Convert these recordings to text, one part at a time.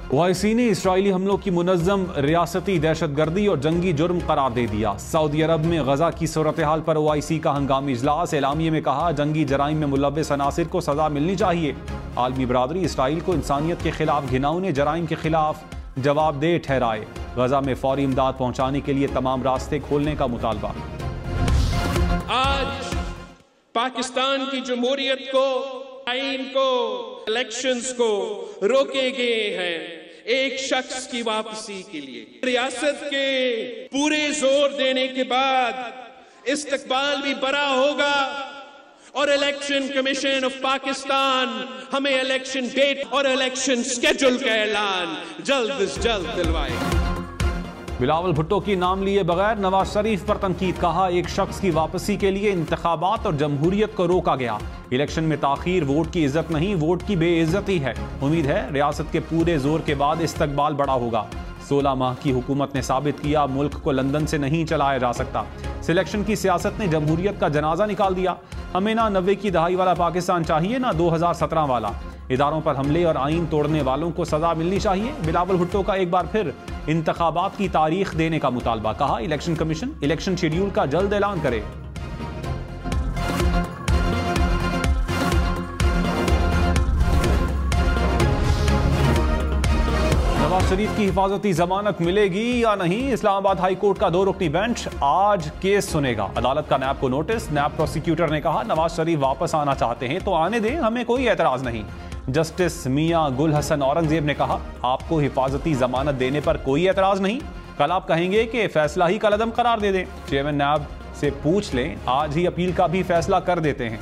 OIC ने Israeli हमलों की मुनज़्ज़म रियासती दहशतगर्दी और जंगी जुर्म करार दे दिया। सऊदी अरब में गजा की सूरत हाल पर OIC का हंगामी इजलास। एलामिये में कहा, जंगी जराइम में मुलव्वस अनासिर को सजा मिलनी चाहिए। आलमी बरादरी इसराइल को इंसानियत के खिलाफ घिनौने जराइम के खिलाफ जवाबदेह ठहराए। गजा में फौरी इमदाद पहुंचाने के लिए तमाम रास्ते खोलने का मुतालबा। आज पाकिस्तान की जमहूरियत को, आईन को, इलेक्शंस को रोके गए हैं एक शख्स की वापसी के लिए। रियासत के पूरे जोर देने के बाद इस्तकबाल भी बड़ा होगा और इलेक्शन कमीशन ऑफ पाकिस्तान हमें इलेक्शन डेट और इलेक्शन स्केड्यूल का ऐलान जल्द से जल्द दिलवाएगा। बिलावल भुट्टो की नाम लिए बगैर नवाज शरीफ पर तनकीद। कहा, एक शख्स की वापसी के लिए इंतखाबात और जमहूरियत को रोका गया। इलेक्शन में ताखीर वोट की इज्जत नहीं, वोट की बेइज्जती है। उम्मीद है रियासत के पूरे जोर के बाद इस्तकबाल बड़ा होगा। 16 माह की हुकूमत ने साबित किया, मुल्क को लंदन से नहीं चलाया जा सकता। सिलेक्शन की सियासत ने जमहूरियत का जनाजा निकाल दिया। हमें ना 90 की दहाई वाला पाकिस्तान चाहिए, ना 2017 वाला। इदारों पर हमले और आईन तोड़ने वालों को सजा मिलनी चाहिए। बिलावल भुट्टो का एक बार फिर इंतखाबात की तारीख देने का मुतालबा। कहा, इलेक्शन कमीशन इलेक्शन शेड्यूल का जल्द ऐलान करे। नवाज शरीफ की हिफाजती जमानत मिलेगी या नहीं, इस्लामाबाद हाई कोर्ट का 2 रुकनी बेंच आज केस सुनेगा। अदालत का नैब को नोटिस। नैब प्रोसिक्यूटर ने कहा, नवाज शरीफ वापस आना चाहते हैं तो आने दें, हमें कोई एतराज नहीं। जस्टिस मियां गुल हसन औरंगजेब ने कहा, आपको हिफाजती जमानत देने पर कोई एतराज नहीं। कल आप कहेंगे कि फैसला ही कलअदम करार दे दें। चेयरमैन नैब से पूछ लें, आज ही अपील का भी फैसला कर देते हैं।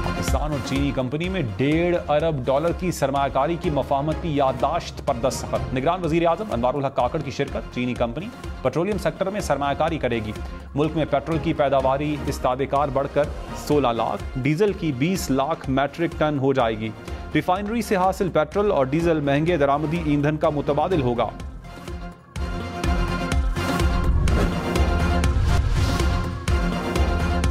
पाकिस्तान और चीनी कंपनी में $1.5 अरब की सरमायाकारी की मफाहमत की याददाश्त पर दस्तखत। निगरान वजीर आजम अनवारुल हक काकड़ की शिरकत। चीनी कंपनी पेट्रोलियम सेक्टर में सरमायाकारी करेगी। मुल्क में पेट्रोल की पैदावारी इस्तादेकार बढ़कर 16 लाख, डीजल की 20 लाख मैट्रिक टन हो जाएगी। रिफाइनरी से हासिल पेट्रोल और डीजल महंगे दरामदी ईंधन का मुतबादिल होगा।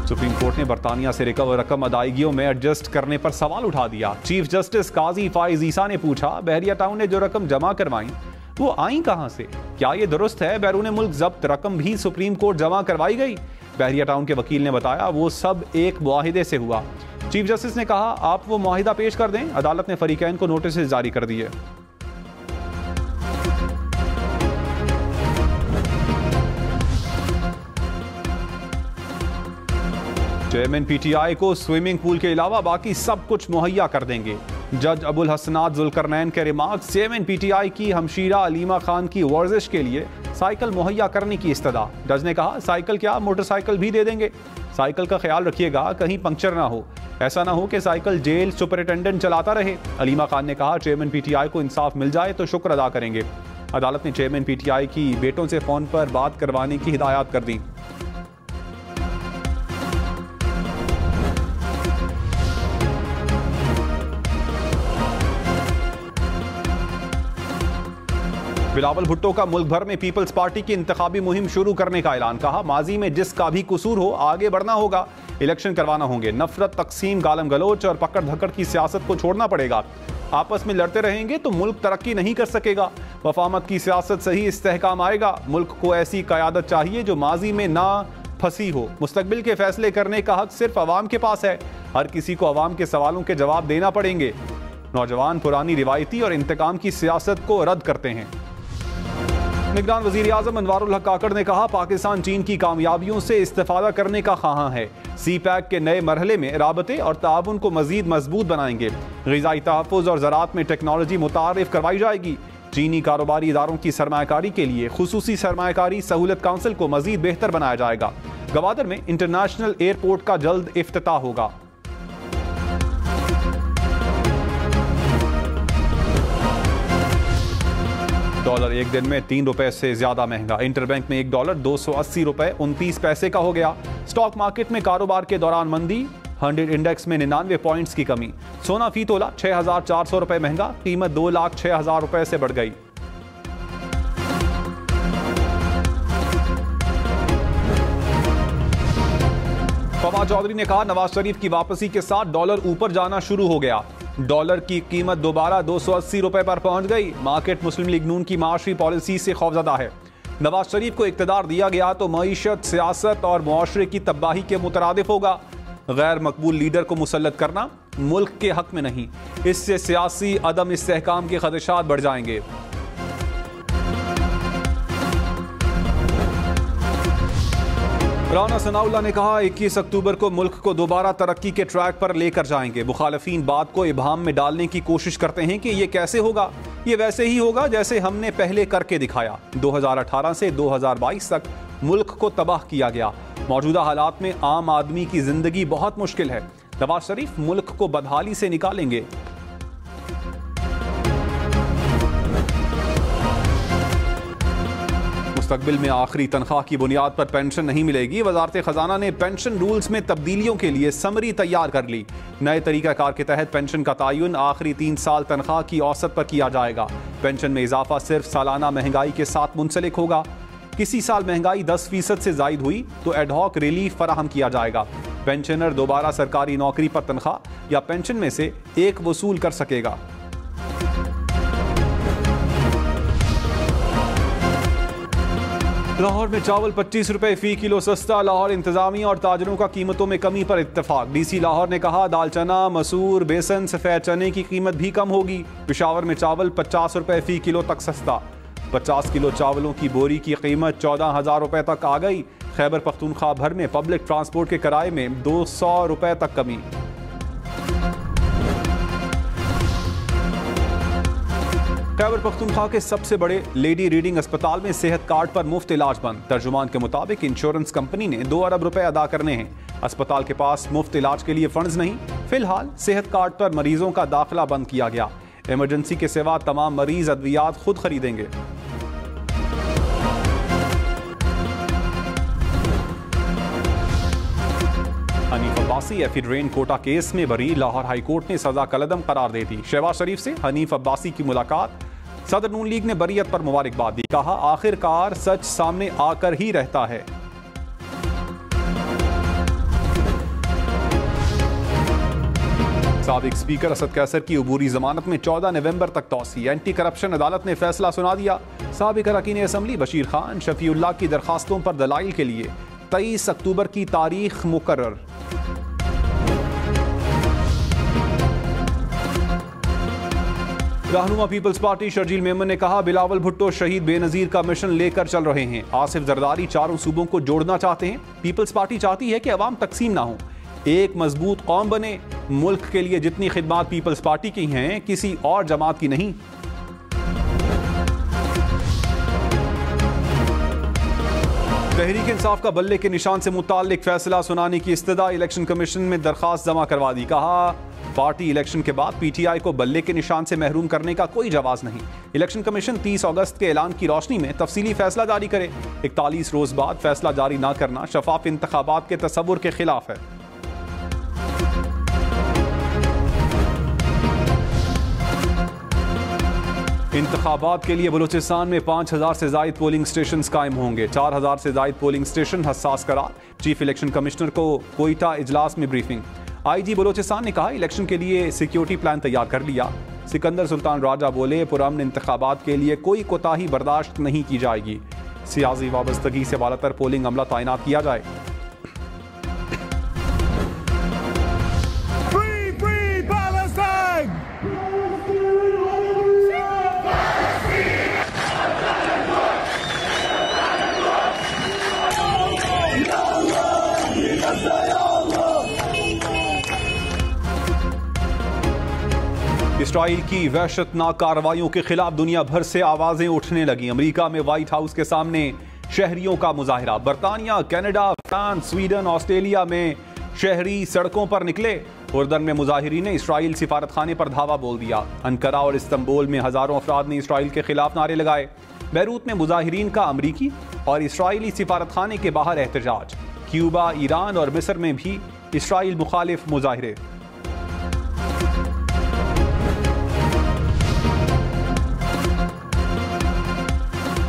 सुप्रीम कोर्ट ने बरतानिया से रिकवर रकम अदायगियों में एडजस्ट करने पर सवाल उठा दिया। चीफ जस्टिस काजी फाइज ईसा ने पूछा, बहरिया टाउन ने जो रकम जमा करवाई वो आई कहां से? क्या ये दुरुस्त है बैरून मुल्क जब्त रकम भी सुप्रीम कोर्ट जमा करवाई गई? बहरिया टाउन के वकील ने बताया, वो सब एक मुआहिदे से हुआ। चीफ जस्टिस ने कहा, आप वो मुआहिदा पेश कर दें। अदालत ने फरीकैन को नोटिस जारी कर दिए। चेयरमैन PTI को स्विमिंग पूल के अलावा बाकी सब कुछ मुहैया कर देंगे। जज अबुल हसनात जुल्करनैन के रिमार्क्स। चेयरमैन PTI की हमशीरा अलीमा खान की वर्जिश के लिए साइकिल मुहैया करने की इस्तदा। जज ने कहा, साइकिल क्या, मोटरसाइकिल भी दे देंगे। साइकिल का ख्याल रखिएगा कहीं पंक्चर ना हो। ऐसा ना हो कि साइकिल जेल सुपरिटेंडेंट चलाता रहे। अलीमा खान ने कहा, चेयरमैन PTI को इंसाफ मिल जाए तो शुक्र अदा करेंगे। अदालत ने चेयरमैन PTI की बेटों से फोन पर बात करवाने की हिदायत कर दी। बिलावल भुट्टो का मुल्क भर में पीपल्स पार्टी की इंतखाबी मुहिम शुरू करने का ऐलान। कहा, माजी में जिसका भी कसूर हो आगे बढ़ना होगा, इलेक्शन करवाना होंगे। नफरत, तकसीम, गालम गलोच और पकड़ धकड़ की सियासत को छोड़ना पड़ेगा। आपस में लड़ते रहेंगे तो मुल्क तरक्की नहीं कर सकेगा। वफामत की सियासत से ही इस्तेहकाम आएगा। मुल्क को ऐसी क़यादत चाहिए जो माजी में ना फंसी हो। मुस्तकबिल के फैसले करने का हक सिर्फ अवाम के पास है। हर किसी को अवाम के सवालों के जवाब देना पड़ेंगे। नौजवान पुरानी रिवायती और इंतकाम की सियासत को रद्द करते हैं। निगरान वजीर आजम अनवारुल हक काकड़ ने कहा, पाकिस्तान चीन की कामयाबियों से इस्तेफादा करने का ख्वाहां है। CPEC के नए मरहले में राबते और ताउन को मजीद मजबूत बनाएंगे। ग़िज़ाई तहफ़्फ़ुज़ और ज़राअत में टेक्नोलॉजी मुतारिफ करवाई जाएगी। चीनी कारोबारी इदारों की सरमायाकारी के लिए खुसूसी सरमायाकारी सहूलत काउंसिल को मजीद बेहतर बनाया जाएगा। गवादर में इंटरनेशनल एयरपोर्ट का जल्द इफ्तिताह होगा। डॉलर एक दिन में 3 रुपए से ज्यादा महंगा। इंटरबैंक में $1 280 रुपए 29 पैसे का हो गया। स्टॉक मार्केट में कारोबार के दौरान मंदी। 100 इंडेक्स में 99 पॉइंट्स की कमी। सोना फी तोला 6,400 रुपए महंगा। कीमत 2,06,000 रुपए से बढ़ गई। शमा चौधरी ने कहा, नवाज शरीफ की वापसी के साथ डॉलर ऊपर जाना शुरू हो गया। डॉलर की कीमत दोबारा 280 रुपए पर पहुंच गई। मार्केट मुस्लिम लीग नून की माशी पॉलिसी से खौफजदा है। नवाज शरीफ को इख्तियार दिया गया तो मईशत, सियासत और मुआशरे की तबाही के मुतरादिफ होगा। गैर मकबूल लीडर को मुसल्लत करना मुल्क के हक में नहीं, इससे सियासी अदम इस्तेहकाम के खदशात बढ़ जाएंगे। राना सनाउल्लाह ने कहा, 21 अक्टूबर को मुल्क को दोबारा तरक्की के ट्रैक पर लेकर जाएंगे। मुखालिफिन बात को इबाम में डालने की कोशिश करते हैं कि ये कैसे होगा। ये वैसे ही होगा जैसे हमने पहले करके दिखाया। 2018 से 2022 तक मुल्क को तबाह किया गया। मौजूदा हालात में आम आदमी की जिंदगी बहुत मुश्किल है। नवाज शरीफ मुल्क को बदहाली से निकालेंगे। मुस्तकबिल में आखिरी तनख्वाह की बुनियाद पर पेंशन नहीं मिलेगी। वजारत खजाना ने पेंशन रूल्स में तब्दीलियों के लिए समरी तैयार कर ली। नए तरीकाकार के तहत पेंशन का तयन आखिरी 3 साल तनख्वाह की औसत पर किया जाएगा। पेंशन में इजाफा सिर्फ सालाना महंगाई के साथ मुंसलिक होगा। किसी साल महंगाई 10% से जायद हुई तो एडहॉक रिलीफ फराहम किया जाएगा। पेंशनर दोबारा सरकारी नौकरी पर तनख्वाह या पेंशन में से एक वसूल कर सकेगा। लाहौर में चावल 25 रुपए फी किलो सस्ता। लाहौर इंतजामिया और ताजरों का कीमतों में कमी पर इत्तेफाक। डीसी लाहौर ने कहा, दाल चना, मसूर, बेसन, सफेद चने की कीमत भी कम होगी। पेशावर में चावल 50 रुपए फी किलो तक सस्ता। 50 किलो चावलों की बोरी की कीमत 14,000 रुपए तक आ गई। खैबर पख्तूनख्वा भर में पब्लिक ट्रांसपोर्ट के किराए में 200 रुपए तक कमी। खैबर पख्तूनख्वा के सबसे बड़े लेडी रीडिंग अस्पताल में सेहत कार्ड पर मुफ्त इलाज बंद। तर्जुमान के मुताबिक इंश्योरेंस कंपनी ने 2 अरब रुपए अदा करने हैं। अस्पताल के पास मुफ्त इलाज के लिए फंड्स नहीं। फिलहाल सेहत कार्ड पर मरीजों का दाखिला बंद किया गया। इमरजेंसी के सिवा तमाम मरीज अद्वियात खुद खरीदेंगे। हनीफ अब्बासी एफिड्रेन कोटा केस में बरी। लाहौर हाईकोर्ट ने सजा कलदम करार दे दी। शहबाज शरीफ से हनीफ अब्बासी की मुलाकात। सदर नून लीग ने बरीयत पर मुबारकबाद दी। कहा, आखिरकार सच सामने आकर ही रहता है। साबिक स्पीकर असद कैसर की अबूरी जमानत में 14 नवंबर तक तौसी। एंटी करप्शन अदालत ने फैसला सुना दिया। साबिक अरकान असम्बली बशीर खान, शफीउल्लाह की दरखास्तों पर दलाइल के लिए 23 अक्टूबर की तारीख मुकर्रर। रहनुमा पीपल्स पार्टी शर्जील मेमन ने कहा, बिलावल भुट्टो शहीद बेनजीर का मिशन लेकर चल रहे हैं। आसिफ जरदारी चारों सूबों को जोड़ना चाहते हैं। पीपल्स पार्टी चाहती है कि अवाम तकसीम ना हो, एक मजबूत कौम बने। मुल्क के लिए जितनी खिदमात पीपल्स पार्टी की हैं, किसी और जमात की नहीं। तहरीक इंसाफ का बल्ले के निशान से मुताल्लिक फैसला सुनाने की इस्तदा। इलेक्शन कमीशन में दरखास्त जमा करवा दी। कहा, पार्टी इलेक्शन के बाद पीटीआई को बल्ले के निशान से महरूम करने का कोई जवाज नहीं। इलेक्शन कमीशन 30 अगस्त के ऐलान की रोशनी में तफसीली फैसला जारी करे। 41 रोज बाद फैसला जारी ना करना शफाफ इंतखाबात के तसव्वुर के खिलाफ है। इंतखाबात के लिए बलूचिस्तान में 5,000 से जायद पोलिंग स्टेशन कायम होंगे। 4,000 से जायद पोलिंग स्टेशन हसास करार। चीफ इलेक्शन कमिश्नर को कोयटा इजलास में ब्रीफिंग। आईजी बलूचिस्तान ने कहा, इलेक्शन के लिए सिक्योरिटी प्लान तैयार कर लिया। सिकंदर सुल्तान राजा बोले, पुरअमन इंतखाबात के लिए कोई कोताही बर्दाश्त नहीं की जाएगी। सियासी वाबस्तगी से बालातर पोलिंग अमला तैनात किया जाए। इसराइल की वहशतनाक कार्रवाइयों के खिलाफ दुनिया भर से आवाजें उठने लगी। अमेरिका में व्हाइट हाउस के सामने शहरियों का मुजाहिरा। बरतानिया, कनाडा, फ्रांस, स्वीडन, ऑस्ट्रेलिया में शहरी सड़कों पर निकले। उर्दन में मुजाहिरीन ने इसराइल सिफारतखाने पर धावा बोल दिया। अंकारा और इस्तांबुल में हजारों अफराद ने इसराइल के खिलाफ नारे लगाए। बैरूत में मुजाहिरीन का अमरीकी और इसराइली सिफारतखाने के बाहर एहतजाज। क्यूबा, ईरान और मिस्र में भी इसराइल मुखालिफ मुजाहिरे।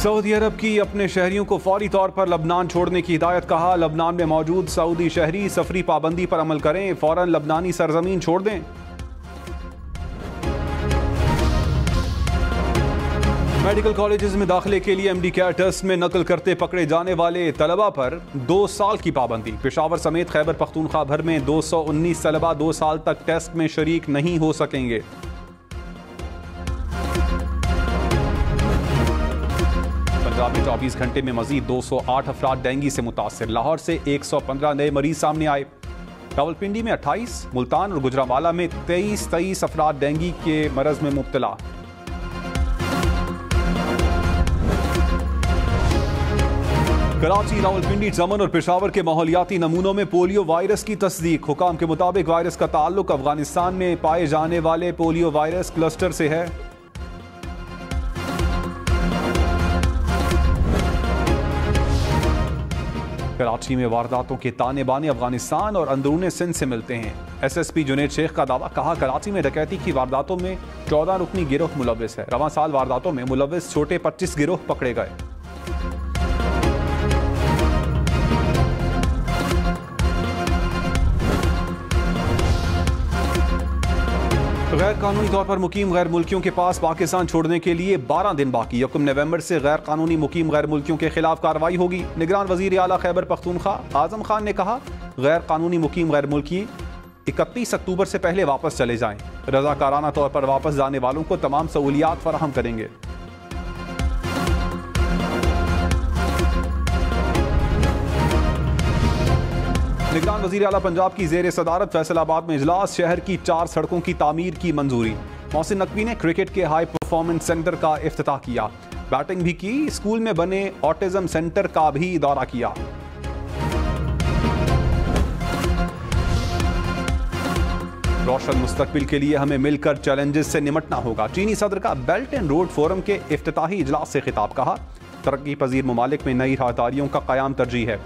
सऊदी अरब की अपने शहरियों को फौरी तौर पर लबनान छोड़ने की हिदायत। कहा, लबनान में मौजूद सऊदी शहरी सफरी पाबंदी पर अमल करें, फौरन लबनानी सरजमीन छोड़ दें। मेडिकल कॉलेजेस में दाखिले के लिए एमडी कैट टेस्ट में नकल करते पकड़े जाने वाले तलबा पर 2 साल की पाबंदी। पेशावर समेत खैबर पख्तूनख्वा भर में 219 तलबा 2 साल तक टेस्ट में शरीक नहीं हो सकेंगे। पंजाब में 24 घंटे में मजीद 208 अफराद डेंगू से मुतासिर। लाहौर से 115 नए मरीज सामने आए। रावलपिंडी में 28, मुल्तान और गुजरांवाला में 23 अफराद डेंगू के मरज में मुब्तला। कराची, रावलपिंडी, जमन और पेशावर के माहौलियाती नमूनों में पोलियो वायरस की तस्दीक। हुकाम के मुताबिक वायरस का ताल्लुक अफगानिस्तान में पाए जाने वाले पोलियो वायरस क्लस्टर से है। कराची में वारदातों के ताने बाने अफगानिस्तान और अंदरूनी सिंध से मिलते हैं। एसएसपी जुनैद शेख का दावा। कहा, कराची में डकैती की वारदातों में 14 रुकनी गिरोह मुलव्विस है। रवां साल वारदातों में मुलव्विस छोटे 25 गिरोह पकड़े गए। गैर कानूनी तौर पर मुकीम गैर मुल्कियों के पास पाकिस्तान छोड़ने के लिए 12 दिन बाकी। 1 नवंबर से गैर कानूनी मुकीम गैर मुल्कियों के खिलाफ कार्रवाई होगी। निगरान वजीर आला खैबर पख्तूनख्वा आजम खान ने कहा, गैर कानूनी मुकीम गैर मुल्की 31 अक्टूबर से पहले वापस चले जाएं। रजाकाराना तौर पर वापस जाने वालों को तमाम सहूलियात फराहम करेंगे। निगरान वजीर आला पंजाब की जेर सदारत फैसलाबाद में इजलास। शहर की 4 सड़कों की तामीर की मंजूरी। मोहसिन नकवी ने क्रिकेट के हाई परफॉर्मेंस सेंटर का इफ्तिताह किया। बैटिंग भी की। स्कूल में बने ऑटिज्म सेंटर का भी दौरा किया। रोशन मुस्तकबिल के लिए हमें मिलकर चैलेंजेस से निमटना होगा। चीनी सदर का बेल्ट एंड रोड फोरम के इफ्तिताही इजलास से खिताब। कहा, तरक्की पजीर ममालिक में नई राहदारियों का कयाम तरजीह है।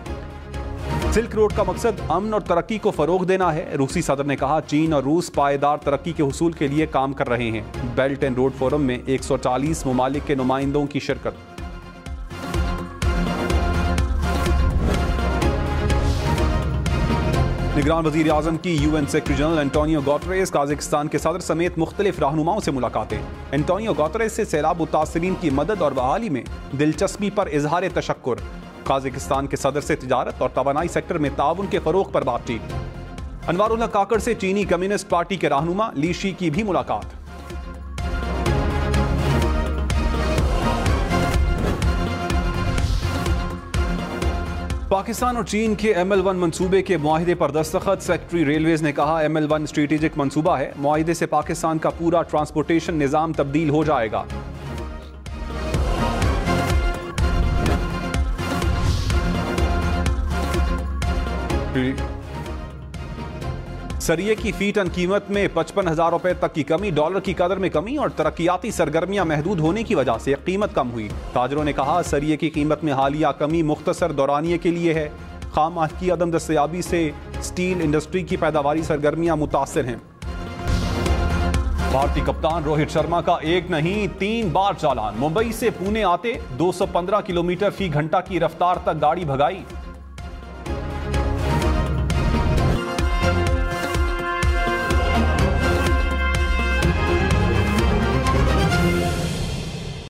सिल्क रोड का मकसद अमन और तरक्की को फरोग देना है। रूसी सदर ने कहा, चीन और रूस पायदार तरक्की के हुसूल के लिए काम कर रहे हैं। बेल्ट एंड रोड फोरम में 140 ममालिक के नुमाइंदों की शिरकत। निगरान वजीर आजम की UN secretary general Antonio Guterres, Kazakhstan के सदर समेत मुख्तलिफ रहनुमाओं से मुलाकातें। एंटोनियो गुतेरेस से सैलाब मुतासरीन की मदद और बहाली में दिलचस्पी पर इजहार तशक्कुर। काज़ाकिस्तान के सदर से तिजारत और तवानाई सेक्टर में ताउन के फरोग पर बातचीत। अनवारुल्लाह काकड़ से चीनी कम्युनिस्ट पार्टी के रहनुमा ली शी की भी मुलाकात। पाकिस्तान और चीन के ML1 मंसूबे के मुआहिदे पर दस्तखत। सेक्रेटरी रेलवेज ने कहा, ML1 स्ट्रेटेजिक मंसूबा है। मुआहिदे से पाकिस्तान का पूरा ट्रांसपोर्टेशन निजाम तब्दील हो जाएगा। सरिये की फी टन कीमत में 55,000 रुपए तक की कमी। डॉलर की कदर में कमी और तरक्याती सरगर्मियां महदूद होने की वजह से कीमत कम हुई। ताजरों ने कहा, सरिये की कीमत में हालिया कमी मुख्तसर दौरानिये के लिए है। खाम माल की अदम दस्तयाबी से स्टील इंडस्ट्री की पैदावारी सरगर्मियां मुतासिर हैं। भारतीय कप्तान रोहित शर्मा का 1 नहीं 3 बार चालान। मुंबई से पुणे आते 215 किलोमीटर फी घंटा की रफ्तार तक गाड़ी भगाई।